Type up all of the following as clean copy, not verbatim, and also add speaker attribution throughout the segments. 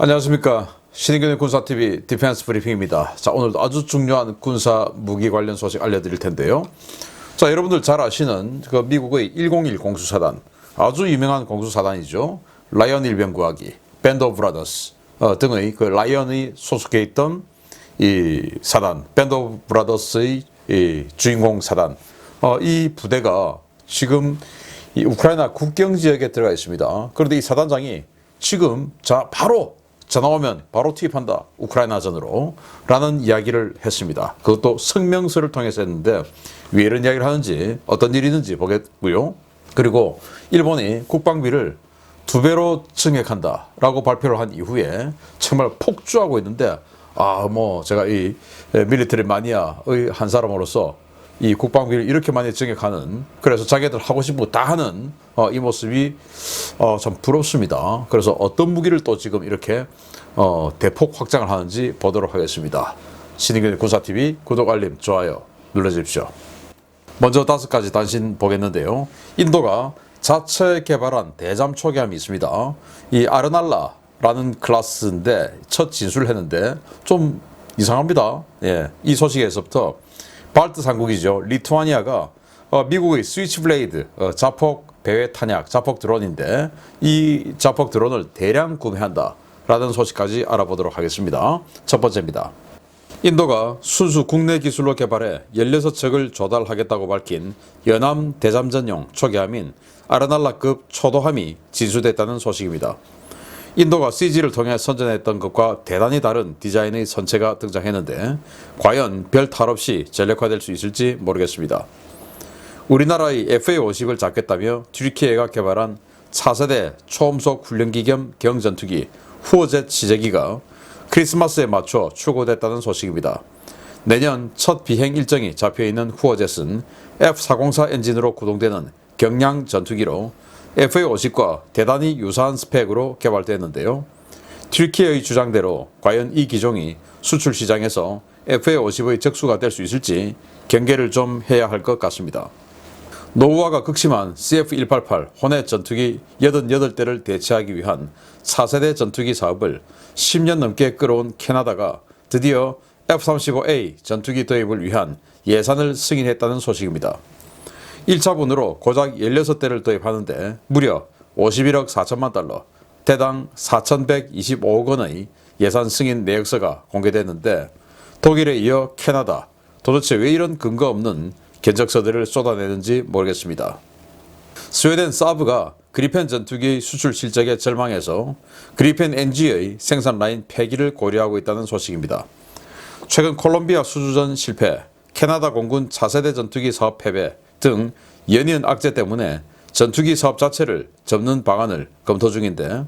Speaker 1: 안녕하십니까. 신의균의 군사TV 디펜스 브리핑입니다. 자, 오늘도 아주 중요한 군사 무기 관련 소식 알려드릴 텐데요. 자, 여러분들 잘 아시는 그 미국의 101 공수사단, 아주 유명한 공수사단이죠. 라이언 일병구하기, 밴드 오브 브라더스 등의 그 라이언이 소속해 있던 이 사단, 밴드 오브 브라더스의 이 주인공 사단, 이 부대가 지금 이 우크라이나 국경 지역에 들어가 있습니다. 그런데 이 사단장이 지금 바로 전화 오면 바로 투입한다, 우크라이나전으로 라는 이야기를 했습니다. 그것도 성명서를 통해서 했는데 왜 이런 이야기를 하는지, 어떤 일이 있는지 보겠고요. 그리고 일본이 국방비를 2배로 증액한다 라고 발표를 한 이후에 정말 폭주하고 있는데, 제가 이 밀리터리 마니아의 한 사람으로서 이 국방비를 이렇게 많이 증액하는, 그래서 자기들 하고 싶은 거 다 하는 이 모습이 참 부럽습니다. 그래서 어떤 무기를 또 지금 이렇게 대폭 확장을 하는지 보도록 하겠습니다. 신의균의 군사TV 구독, 알림, 좋아요 눌러주십시오. 먼저 5가지 단신 보겠는데요. 인도가 자체 개발한 대잠 초계함이 있습니다. 이 아르날라라는 클래스인데 첫 진술을 했는데 좀 이상합니다. 이 소식에서부터 발트 삼국이죠. 리투아니아가 미국의 스위치블레이드 자폭 배회 탄약 자폭 드론인데 이 자폭 드론을 대량 구매한다 라는 소식까지 알아보도록 하겠습니다. 첫 번째입니다. 인도가 순수 국내 기술로 개발해 16척을 조달하겠다고 밝힌 연함 대잠전용 초계함인 아르날라급 초도함이 진수됐다는 소식입니다. 인도가 CG를 통해 선전했던 것과 대단히 다른 디자인의 선체가 등장했는데 과연 별 탈 없이 전력화될 수 있을지 모르겠습니다. 우리나라의 FA-50을 잡겠다며 튀르키예가 개발한 4세대 초음속 훈련기 겸 경전투기 후어젯 시제기가 크리스마스에 맞춰 출고됐다는 소식입니다. 내년 첫 비행 일정이 잡혀있는 후어젯은 F-404 엔진으로 구동되는 경량 전투기로 FA-50과 대단히 유사한 스펙으로 개발되었는데요. 튀르키예의 주장대로 과연 이 기종이 수출 시장에서 FA-50의 적수가 될 수 있을지 경계를 좀 해야 할 것 같습니다. 노후화가 극심한 CF-188 호넷 전투기 88대를 대체하기 위한 4세대 전투기 사업을 10년 넘게 끌어온 캐나다가 드디어 F-35A 전투기 도입을 위한 예산을 승인했다는 소식입니다. 1차분으로 고작 16대를 도입하는데 무려 51억 4천만 달러, 대당 4,125억 원의 예산 승인 내역서가 공개됐는데 독일에 이어 캐나다, 도대체 왜 이런 근거 없는 견적서들을 쏟아내는지 모르겠습니다. 스웨덴 사브가 그리펜 전투기 수출 실적에 절망해서 그리펜 NG의 생산 라인 폐기를 고려하고 있다는 소식입니다. 최근 콜롬비아 수주전 실패, 캐나다 공군 차세대 전투기 사업 패배 등 연이은 악재 때문에 전투기 사업 자체를 접는 방안을 검토 중인데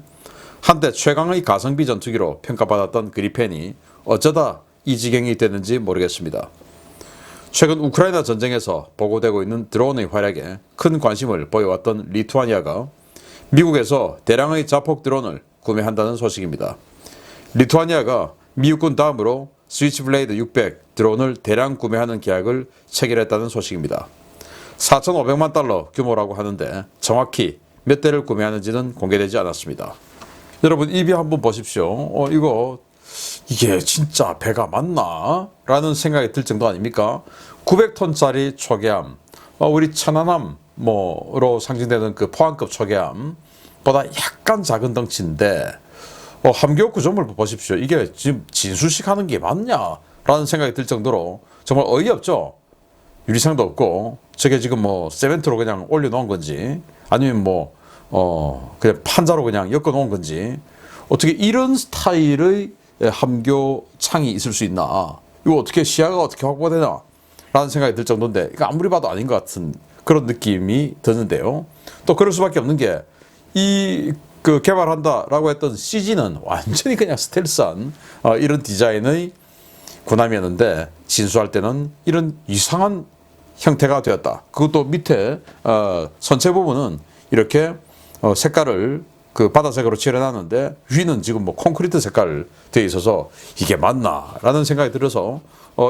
Speaker 1: 한때 최강의 가성비 전투기로 평가받았던 그리펜이 어쩌다 이 지경이 됐는지 모르겠습니다. 최근 우크라이나 전쟁에서 보고되고 있는 드론의 활약에 큰 관심을 보여왔던 리투아니아가 미국에서 대량의 자폭 드론을 구매한다는 소식입니다. 리투아니아가 미국군 다음으로 스위치블레이드 600 드론을 대량 구매하는 계약을 체결했다는 소식입니다. 4,500만 달러 규모라고 하는데 정확히 몇 대를 구매하는지는 공개되지 않았습니다. 여러분, 이 배 한번 보십시오. 이게 진짜 배가 맞나? 라는 생각이 들 정도 아닙니까? 900톤짜리 초계함, 우리 천안함으로 상징되는 그 포항급 초계함보다 약간 작은 덩치인데 함교 구조물 보십시오. 이게 지금 진수식 하는 게 맞냐? 라는 생각이 들 정도로 정말 어이없죠? 유리창도 없고 저게 지금 세멘트로 그냥 올려놓은 건지 아니면 그냥 판자로 그냥 엮어놓은 건지, 어떻게 이런 스타일의 함교 창이 있을 수 있나? 이거 어떻게 시야가 어떻게 확보가 되나? 라는 생각이 들 정도인데 이거 아무리 봐도 아닌 것 같은 그런 느낌이 드는데요. 또 그럴 수밖에 없는 게 그 개발한다라고 했던 CG는 완전히 그냥 스텔스한 이런 디자인의 군함이었는데 진수할 때는 이런 이상한 형태가 되었다. 그것도 밑에 선체 부분은 이렇게 색깔을 그 바다색으로 칠해놨는데 위는 지금 콘크리트 색깔 되어 있어서 이게 맞나? 라는 생각이 들어서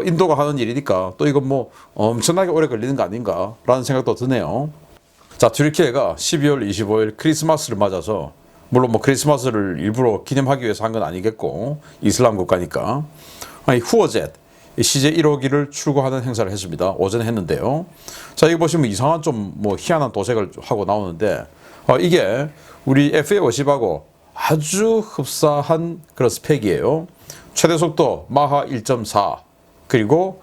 Speaker 1: 인도가 하는 일이니까 또 이건 엄청나게 오래 걸리는 거 아닌가? 라는 생각도 드네요. 자, 튀르키예가 12월 25일 크리스마스를 맞아서 물론 뭐 크리스마스를 일부러 기념하기 위해서 한 건 아니겠고 이슬람 국가니까. 아니 후어젯 CJ 1호기를 출고하는 행사를 했습니다. 오전에 했는데요. 자, 여기 보시면 이상한 좀 뭐 희한한 도색을 하고 나오는데 이게 우리 FA50하고 아주 흡사한 그런 스펙이에요. 최대 속도 마하 1.4 그리고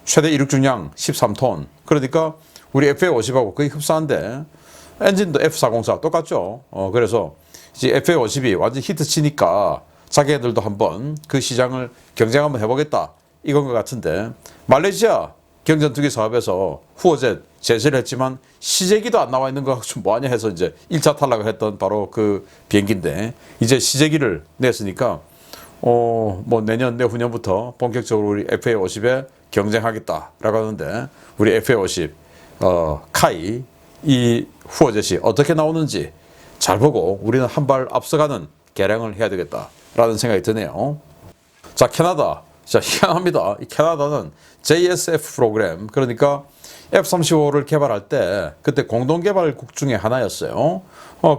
Speaker 1: 최대 이륙 중량 13톤. 그러니까 우리 FA50하고 거의 흡사한데 엔진도 F404 똑같죠. 그래서 이제 FA50이 완전 히트 치니까 자기네들도 한번 그 시장을 경쟁 한번 해보겠다 이건 것 같은데 말레이시아 경전투기 사업에서 후어젯 제시를 했지만 시제기도 안 나와 있는 거 좀 뭐하냐 해서 이제 1차 탈락을 했던 바로 그 비행기인데 이제 시제기를 냈으니까 뭐 내년 내후년부터 본격적으로 우리 FA50에 경쟁하겠다라고 하는데 우리 FA50 카이 이 후어젯이 어떻게 나오는지 잘 보고 우리는 한 발 앞서가는 개량을 해야 되겠다라는 생각이 드네요. 자, 캐나다. 자, 희한합니다. 이 캐나다는 JSF 프로그램, 그러니까 F-35를 개발할 때 그때 공동개발국 중에 하나였어요.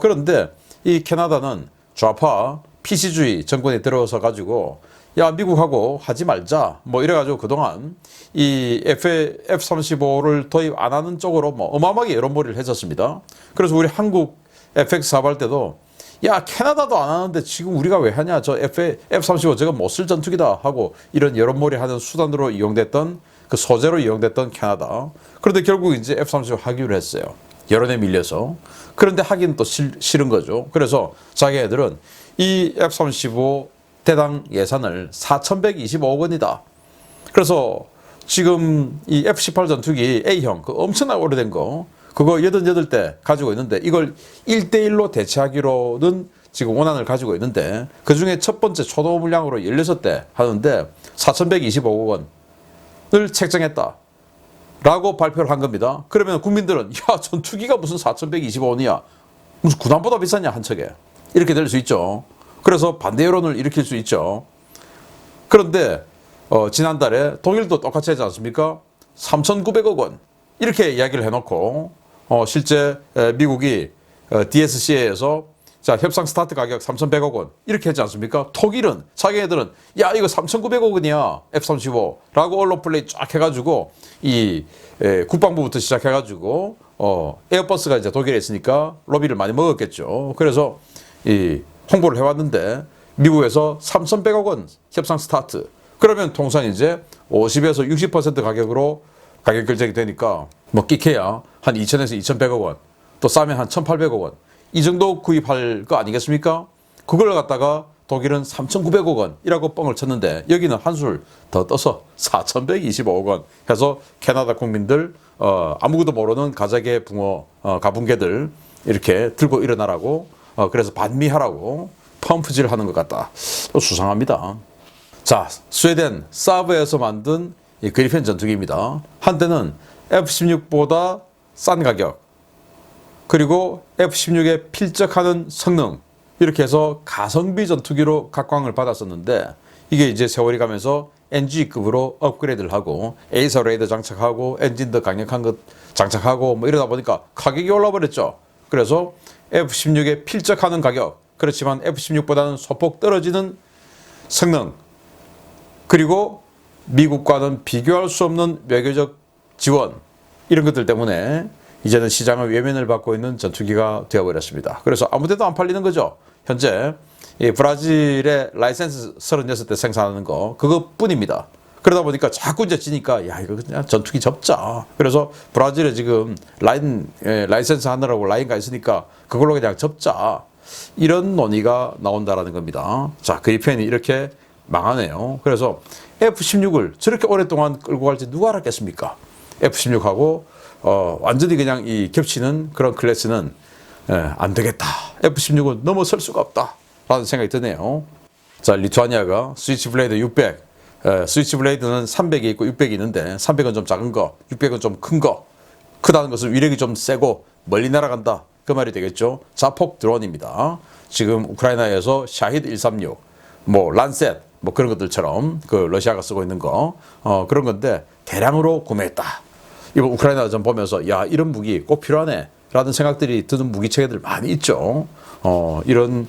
Speaker 1: 그런데 이 캐나다는 좌파 PC주의 정권이 들어서 가지고 야, 미국하고 하지 말자 뭐 이래가지고 그동안 이 F-35를 도입 안 하는 쪽으로 뭐 어마어마하게 여론몰이를 했었습니다. 그래서 우리 한국 FX 사업할 때도 야, 캐나다도 안 하는데 지금 우리가 왜 하냐, 저 F-35 저거 못 쓸 전투기다 하고 이런 여론몰이 하는 수단으로 이용됐던 그 소재로 이용됐던 캐나다. 그런데 결국 이제 F-35 하기로 했어요. 여론에 밀려서. 그런데 하기는 또 싫은 거죠. 그래서 자기네들은 이 F-35 대당 예산을 4,125억 원이다. 그래서 지금 이 F-18 전투기 A형 그 엄청나게 오래된 거 그거 88대 가지고 있는데 이걸 1대1로 대체하기로는 지금 원안을 가지고 있는데 그중에 첫 번째 초도 물량으로 16대 하는데 4,125억 원을 책정했다 라고 발표를 한 겁니다. 그러면 국민들은 야, 전투기가 무슨 4,125억 원이야, 무슨 군함보다 비싸냐 한 척에, 이렇게 될 수 있죠. 그래서 반대 여론을 일으킬 수 있죠. 그런데 지난달에 독일도 똑같이 하지 않습니까? 3,900억 원 이렇게 이야기를 해놓고 실제 미국이 DSCA에서 자, 협상 스타트 가격 3,100억 원 이렇게 했지 않습니까? 독일은 자기네들은 야, 이거 3,900억 원이야 F-35라고 언론 플레이 쫙 해가지고 이 국방부부터 시작해가지고 에어버스가 이제 독일에 있으니까 로비를 많이 먹었겠죠. 그래서 이 홍보를 해왔는데 미국에서 3,100억 원 협상 스타트. 그러면 통상 이제 50에서 60% 가격으로 가격 결정이 되니까 뭐 끼케야 한 2,000에서 2,100억 원, 또 싸면 한 1,800억 원 이 정도 구입할 거 아니겠습니까? 그걸 갖다가 독일은 3,900억 원이라고 뻥을 쳤는데 여기는 한술 더 떠서 4,125억 원 해서 캐나다 국민들 아무것도 모르는 가작의 붕어 가붕개들 이렇게 들고 일어나라고 그래서 반미하라고 펌프질 하는 것 같다. 수상합니다. 자, 스웨덴 사브에서 만든 이 그리펜 전투기입니다. 한때는 F-16보다 싼 가격 그리고 F-16에 필적하는 성능 이렇게 해서 가성비 전투기로 각광을 받았었는데 이게 이제 세월이 가면서 NG급으로 업그레이드를 하고 에이서 레이더 장착하고 엔진 더 강력한 것 장착하고 뭐 이러다 보니까 가격이 올라버렸죠. 그래서 F-16에 필적하는 가격, 그렇지만 F-16보다는 소폭 떨어지는 성능, 그리고 미국과는 비교할 수 없는 외교적 지원 이런 것들 때문에 이제는 시장의 외면을 받고 있는 전투기가 되어버렸습니다. 그래서 아무 데도 안 팔리는 거죠. 현재 이 브라질의 라이센스 36대 생산하는 거 그것뿐입니다. 그러다 보니까 자꾸 이제 지니까 야, 이거 그냥 전투기 접자. 그래서 브라질에 지금 라이센스 하느라고 라인가 있으니까 그걸로 그냥 접자. 이런 논의가 나온다라는 겁니다. 자, 그리펜이 이렇게 망하네요. 그래서 F-16을 저렇게 오랫동안 끌고 갈지 누가 알았겠습니까? F-16하고 완전히 그냥 이 겹치는 그런 클래스는 안 되겠다. F-16은 넘어설 수가 없다. 라는 생각이 드네요. 자, 리투아니아가 스위치블레이드 600, 스위치블레이드는 300이 있고 600이 있는데 300은 좀 작은 거, 600은 좀 큰 거. 크다는 것은 위력이 좀 세고 멀리 날아간다. 그 말이 되겠죠. 자폭 드론입니다. 지금 우크라이나에서 샤히드 136, 뭐 란셋, 뭐 그런 것들처럼 그 러시아가 쓰고 있는 거 그런 건데 대량으로 구매했다. 이거 우크라이나 좀 보면서 야, 이런 무기 꼭 필요하네. 라는 생각들이 드는 무기 체계들 많이 있죠. 이런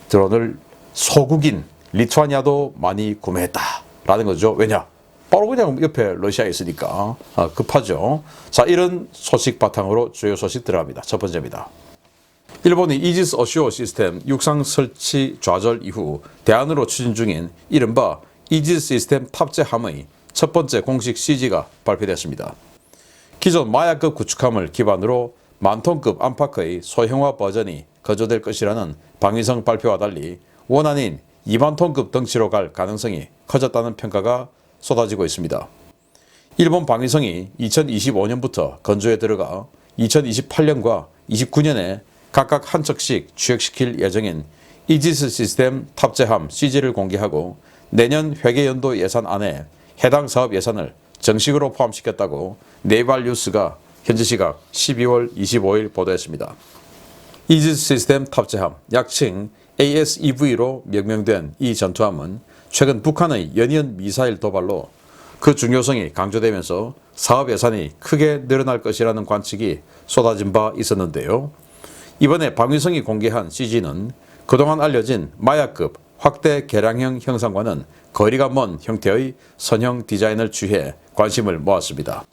Speaker 1: 드론을 소국인 리투아니아도 많이 구매했다라는 거죠. 왜냐? 바로 그냥 옆에 러시아에 있으니까 급하죠. 자, 이런 소식 바탕으로 주요 소식 들어갑니다. 첫 번째입니다. 일본이 이지스 어쇼 시스템 육상 설치 좌절 이후 대안으로 추진 중인 이른바 이지스 시스템 탑재함의 첫 번째 공식 CG가 발표됐습니다. 기존 마야급 구축함을 기반으로 만톤급 안팎의 소형화 버전이 거조될 것이라는 방위성 발표와 달리 원안인 2만톤급 덩치로 갈 가능성이 커졌다는 평가가 쏟아지고 있습니다. 일본 방위성이 2025년부터 건조에 들어가 2028년과 29년에 각각 한 척씩 취역시킬 예정인 이지스 시스템 탑재함 CG를 공개하고 내년 회계연도 예산 안에 해당 사업 예산을 정식으로 포함시켰다고 네이발뉴스가 현지 시각 12월 25일 보도했습니다. 이지스 시스템 탑재함, 약칭 ASEV로 명명된 이 전투함은 최근 북한의 연이은 미사일 도발로 그 중요성이 강조되면서 사업 예산이 크게 늘어날 것이라는 관측이 쏟아진 바 있었는데요. 이번에 방위성이 공개한 CG는 그동안 알려진 마야급 확대 개량형 형상과는 거리가 먼 형태의 선형 디자인을 취해 관심을 모았습니다.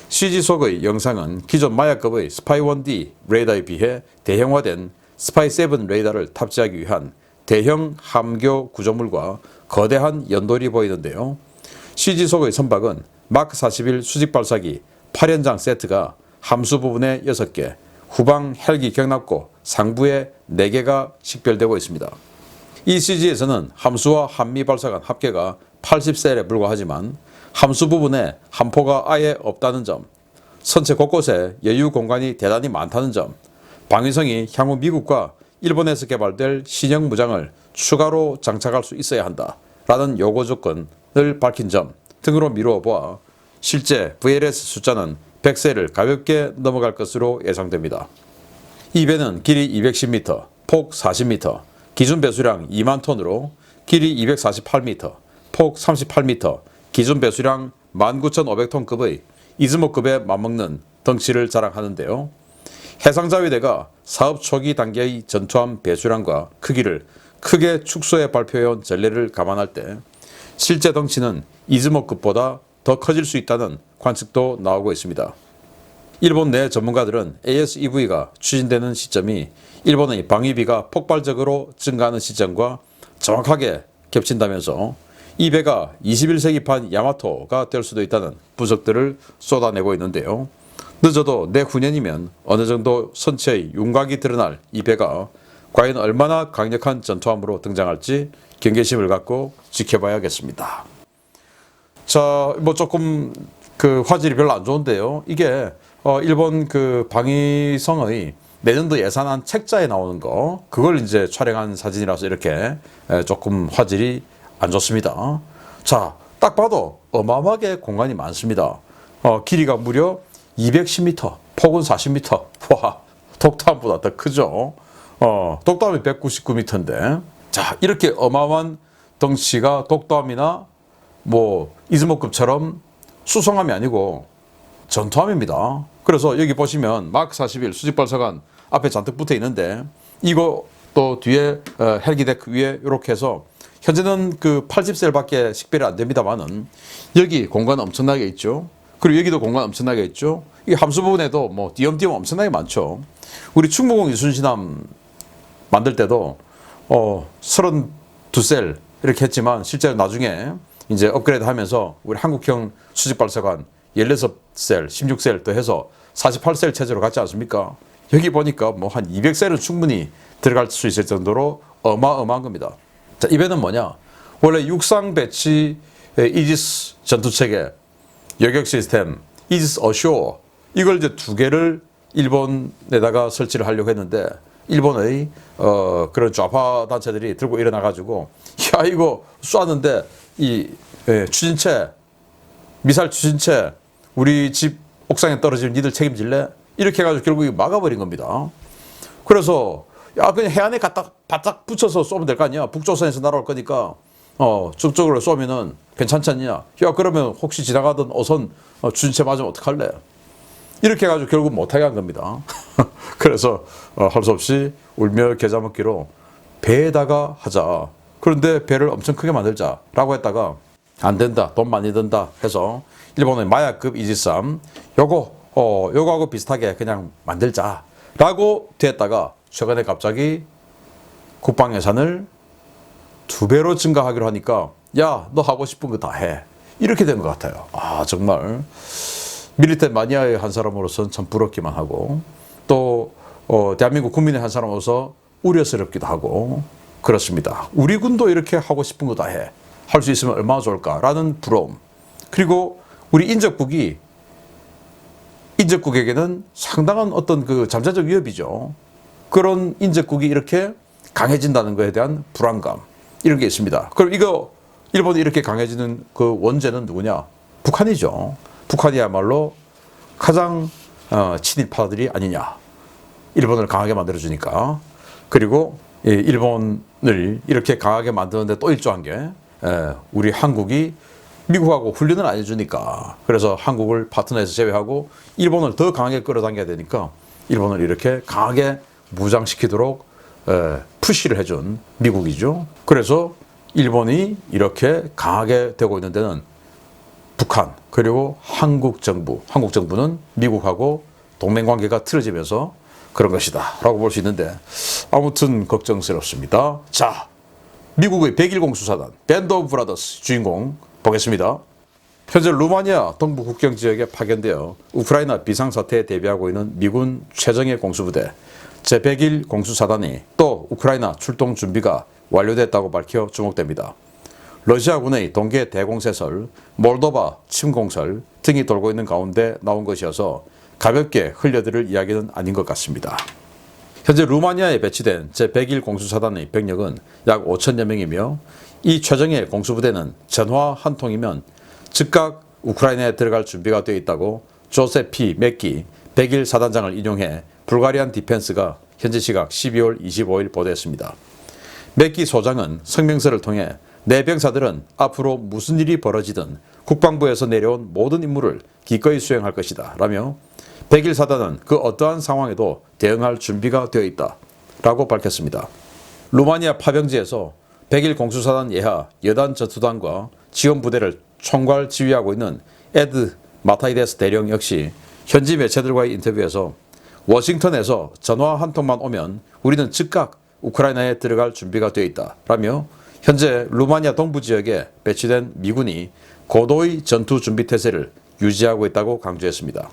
Speaker 1: CG 속의 영상은 기존 마야급의 스파이-1D 레이더에 비해 대형화된 스파이-7 레이더를 탑재하기 위한 대형 함교 구조물과 거대한 연돌이 보이는데요. CG 속의 선박은 마크 41 수직 발사기 8연장 세트가 함수 부분에 6개, 후방 헬기 경납고 상부에 4개가 식별되고 있습니다. 이 CG에서는 함수와 한미 발사관 합계가 80셀에 불과하지만 함수 부분에 함포가 아예 없다는 점, 선체 곳곳에 여유 공간이 대단히 많다는 점, 방위성이 향후 미국과 일본에서 개발될 신형 무장을 추가로 장착할 수 있어야 한다라는 요구 조건을 밝힌 점 등으로 미루어 보아 실제 VLS 숫자는 100셀을 가볍게 넘어갈 것으로 예상됩니다. 이 배는 길이 210m, 폭 40m, 기준 배수량 2만 톤으로 길이 248m, 폭 38m, 기준 배수량 19,500톤급의 이즈모급에 맞먹는 덩치를 자랑하는데요. 해상자위대가 사업 초기 단계의 전투함 배수량과 크기를 크게 축소해 발표해온 전례를 감안할 때 실제 덩치는 이즈모급보다 더 커질 수 있다는 관측도 나오고 있습니다. 일본 내 전문가들은 ASEV가 추진되는 시점이 일본의 방위비가 폭발적으로 증가하는 시점과 정확하게 겹친다면서 이 배가 21세기판 야마토가 될 수도 있다는 분석들을 쏟아내고 있는데요. 늦어도 내후년이면 어느 정도 선체의 윤곽이 드러날 이 배가 과연 얼마나 강력한 전투함으로 등장할지 경계심을 갖고 지켜봐야겠습니다. 자, 뭐 조금 그 화질이 별로 안 좋은데요. 이게 일본 그 방위성의 내년도 예산안 책자에 나오는 거, 그걸 이제 촬영한 사진이라서 이렇게 조금 화질이 안 좋습니다. 자, 딱 봐도 어마어마하게 공간이 많습니다. 길이가 무려 210m, 폭은 40m. 와, 독담보다 더 크죠. 독담이 199m인데, 자, 이렇게 어마어마한 덩치가 독담이나 뭐 이즈모급처럼 수송함이 아니고 전투함입니다. 그래서 여기 보시면 마크 41 수직발사관 앞에 잔뜩 붙어 있는데, 이거 또 뒤에 헬기 데크 위에 이렇게 해서 현재는 그 80셀밖에 식별이 안 됩니다만은 여기 공간 엄청나게 있죠. 그리고 여기도 공간 엄청나게 있죠. 이 함수 부분에도 뭐 띄엄띄엄 엄청나게 많죠. 우리 충무공 이순신함 만들 때도 32셀 이렇게 했지만 실제로 나중에 이제 업그레이드 하면서 우리 한국형 수직발사관 16셀, 16셀 더 해서 48셀 체제로 갔지 않습니까? 여기 보니까 뭐 한 200셀은 충분히 들어갈 수 있을 정도로 어마어마한 겁니다. 자, 이 배는 뭐냐? 원래 육상 배치 이지스 전투체계, 여격 시스템, 이지스 어쇼, 이걸 이제 2개를 일본에다가 설치를 하려고 했는데, 일본의 그런 좌파 단체들이 들고 일어나가지고, 야, 이거 쐈는데 이 추진체, 미사일 추진체 우리 집 옥상에 떨어지면 니들 책임질래? 이렇게 해가지고 결국 이거 막아버린 겁니다. 그래서 야, 그냥 해안에 갖다 바짝 붙여서 쏘면 될 거 아니야. 북조선에서 날아올 거니까 저쪽으로 쏘면은 괜찮지 않냐. 야, 그러면 혹시 지나가던 어선 추진체 맞으면 어떡할래? 이렇게 해가지고 결국 못하게 한 겁니다. 그래서 할 수 없이 울며 겨자 먹기로 배에다가 하자. 그런데 배를 엄청 크게 만들자라고 했다가 안 된다, 돈 많이 든다 해서 일본의 마야급 이지삼 요거하고 비슷하게 그냥 만들자라고 됐다가 최근에 갑자기 국방 예산을 2배로 증가하기로 하니까 야, 너 하고 싶은 거 다 해. 이렇게 된 것 같아요. 정말 밀리테리 마니아의 한 사람으로서는 참 부럽기만 하고 또 대한민국 국민의 한 사람으로서 우려스럽기도 하고 그렇습니다. 우리 군도 이렇게 하고 싶은 거 다 해. 할 수 있으면 얼마나 좋을까라는 부러움. 그리고 우리 인접국에게는 상당한 어떤 그 잠재적 위협이죠. 그런 인접국이 이렇게 강해진다는 것에 대한 불안감. 이런 게 있습니다. 그럼 일본이 이렇게 강해지는 그 원죄는 누구냐? 북한이죠. 북한이야말로 가장 친일파들이 아니냐. 일본을 강하게 만들어주니까. 그리고 일본을 이렇게 강하게 만드는데 또 일조한 게 우리 한국이 미국하고 훈련을 안 해주니까. 그래서 한국을 파트너에서 제외하고 일본을 더 강하게 끌어당겨야 되니까 일본을 이렇게 강하게 무장시키도록 푸시를 해준 미국이죠. 그래서 일본이 이렇게 강하게 되고 있는 데는 북한 그리고 한국 정부는 미국하고 동맹관계가 틀어지면서 그런 것이다 라고 볼 수 있는데 아무튼 걱정스럽습니다. 자, 미국의 101 수사단 밴드 오브 브라더스 주인공 보겠습니다. 현재 루마니아 동부 국경 지역에 파견되어 우크라이나 비상사태에 대비하고 있는 미군 최정예 공수부대 제101 공수사단이 또 우크라이나 출동 준비가 완료됐다고 밝혀 주목됩니다. 러시아군의 동계 대공세설, 몰도바 침공설 등이 돌고 있는 가운데 나온 것이어서 가볍게 흘려들을 이야기는 아닌 것 같습니다. 현재 루마니아에 배치된 제101 공수사단의 병력은 약 5천여 명이며 이 최정예 공수부대는 전화 한 통이면 즉각 우크라이나에 들어갈 준비가 되어 있다고 조셉 P. 맥기 101 사단장을 인용해 불가리안 디펜스가 현지 시각 12월 25일 보도했습니다. 맥기 소장은 성명서를 통해 내 병사들은 앞으로 무슨 일이 벌어지든 국방부에서 내려온 모든 임무를 기꺼이 수행할 것이다 라며 101 사단은 그 어떠한 상황에도 대응할 준비가 되어 있다 라고 밝혔습니다. 루마니아 파병지에서 101 공수사단 예하 여단 전투단과 지원부대를 총괄 지휘하고 있는 에드 마타이데스 대령 역시 현지 매체들과의 인터뷰에서 워싱턴에서 전화 한 통만 오면 우리는 즉각 우크라이나에 들어갈 준비가 되어 있다 라며 현재 루마니아 동부 지역에 배치된 미군이 고도의 전투 준비 태세를 유지하고 있다고 강조했습니다.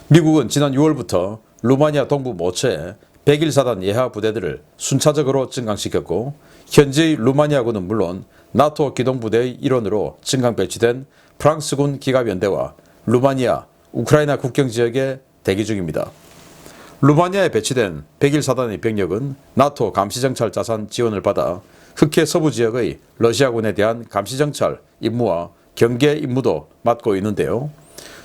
Speaker 1: 미국은 지난 6월부터 루마니아 동부 모처에 101 사단 예하 부대들을 순차적으로 증강시켰고 현재의 루마니아군은 물론 나토 기동부대의 일원으로 증강 배치된 프랑스군 기갑연대와 루마니아, 우크라이나 국경 지역에 대기 중입니다. 루마니아에 배치된 101 사단의 병력은 나토 감시정찰 자산 지원을 받아 흑해 서부 지역의 러시아군에 대한 감시정찰 임무와 경계 임무도 맡고 있는데요.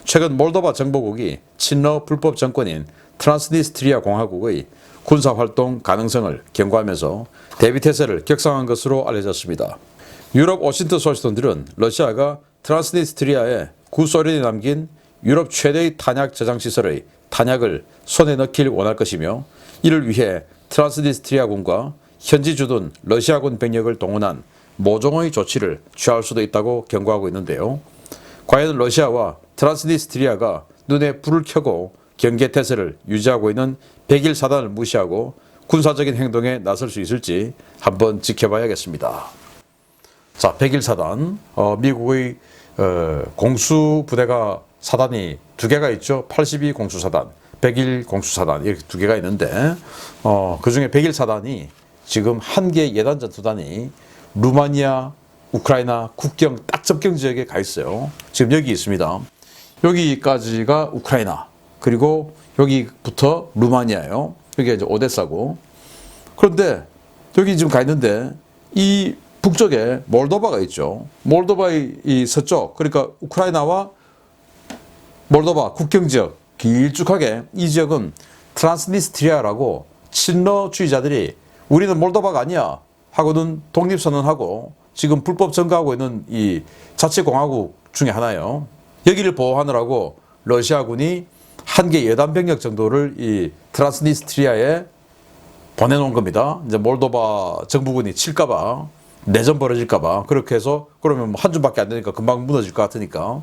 Speaker 1: 최근 몰도바 정보국이 친러 불법 정권인 트란스니스트리아 공화국의 군사활동 가능성을 경고하면서 대비태세를 격상한 것으로 알려졌습니다. 유럽 워싱턴 소식통들은 러시아가 트란스니스트리아에 구소련이 남긴 유럽 최대의 탄약 저장시설의 탄약을 손에 넣길 원할 것이며 이를 위해 트란스니스트리아군과 현지 주둔 러시아군 병력을 동원한 모종의 조치를 취할 수도 있다고 경고하고 있는데요. 과연 러시아와 트란스니스트리아가 눈에 불을 켜고 경계태세를 유지하고 있는 101 사단을 무시하고 군사적인 행동에 나설 수 있을지 한번 지켜봐야겠습니다. 자, 101 사단, 미국의 공수부대가 사단이 2개가 있죠. 82 공수사단, 101 공수사단 이렇게 2개가 있는데 그 중에 101 사단이 지금 1개 예단 전투단이 루마니아, 우크라이나 국경 딱 접경 지역에 가 있어요. 지금 여기 있습니다. 여기까지가 우크라이나, 그리고 여기부터 루마니아예요. 여기가 이제 오데사고. 그런데 여기 지금 가 있는데 이 북쪽에 몰도바가 있죠. 몰도바의 이 서쪽, 그러니까 우크라이나와 몰도바 국경 지역 길쭉하게 이 지역은 트란스니스트리아라고 친러주의자들이 우리는 몰도바가 아니야 하고는 독립선언하고 지금 불법 점거하고 있는 이 자치공화국 중에 하나예요. 여기를 보호하느라고 러시아군이 한 개 여단 병력 정도를 이 트란스니스트리아에 보내놓은 겁니다. 이제 몰도바 정부군이 칠까봐, 내전 벌어질까봐. 그렇게 해서 그러면 한 주밖에 안 되니까 금방 무너질 것 같으니까.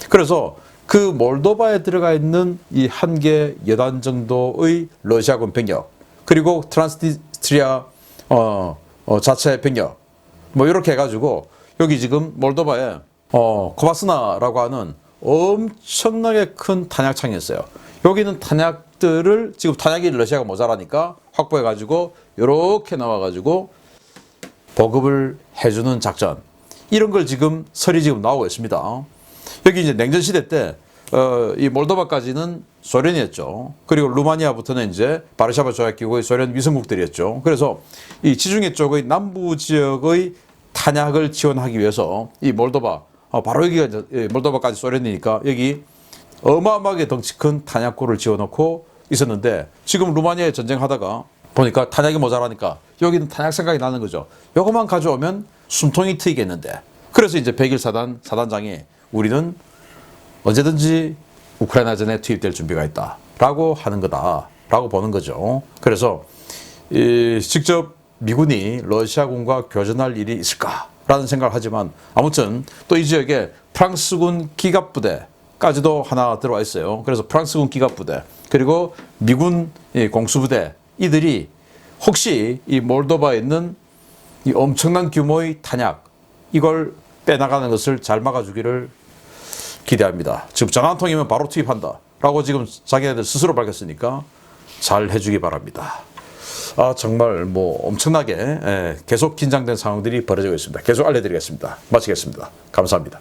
Speaker 1: 그래서 그 몰도바에 들어가 있는 이 한 개 여단 정도의 러시아군 병력, 그리고 트란스니스트리아 자체 병력, 뭐 이렇게 해가지고 여기 지금 몰도바에 코바스나라고 하는 엄청나게 큰 탄약창이 있어요. 여기는 탄약들을 지금 탄약이 러시아가 모자라니까 확보해가지고 이렇게 나와가지고 보급을 해주는 작전, 이런 걸 지금 설이 지금 나오고 있습니다. 여기 이제 냉전 시대 때 이 몰도바까지는 소련이었죠. 그리고 루마니아부터는 이제 바르샤바 조약기구의 소련 위성국들이었죠. 그래서 이 지중해 쪽의 남부 지역의 탄약을 지원하기 위해서 이 몰도바, 바로 여기가 몰도바까지 소련이니까 여기 어마어마하게 덩치 큰 탄약고를 지어놓고 있었는데, 지금 루마니아에 전쟁하다가 보니까 탄약이 모자라니까 여기는 탄약 생각이 나는 거죠. 요것만 가져오면 숨통이 트이겠는데. 그래서 이제 101사단 사단장이 우리는 언제든지 우크라이나전에 투입될 준비가 있다라고 하는 거다라고 보는 거죠. 그래서 직접 미군이 러시아군과 교전할 일이 있을까라는 생각을 하지만, 아무튼 또 이 지역에 프랑스군 기갑부대까지도 하나 들어와 있어요. 그래서 프랑스군 기갑부대, 그리고 미군 공수부대, 이들이 혹시 이 몰도바에 있는 이 엄청난 규모의 탄약, 이걸 빼나가는 것을 잘 막아주기를 기대합니다. 지금 전화 한 통이면 바로 투입한다 라고 지금 자기네들 스스로 밝혔으니까 잘 해주기 바랍니다. 정말 뭐 엄청나게 계속 긴장된 상황들이 벌어지고 있습니다. 계속 알려드리겠습니다. 마치겠습니다. 감사합니다.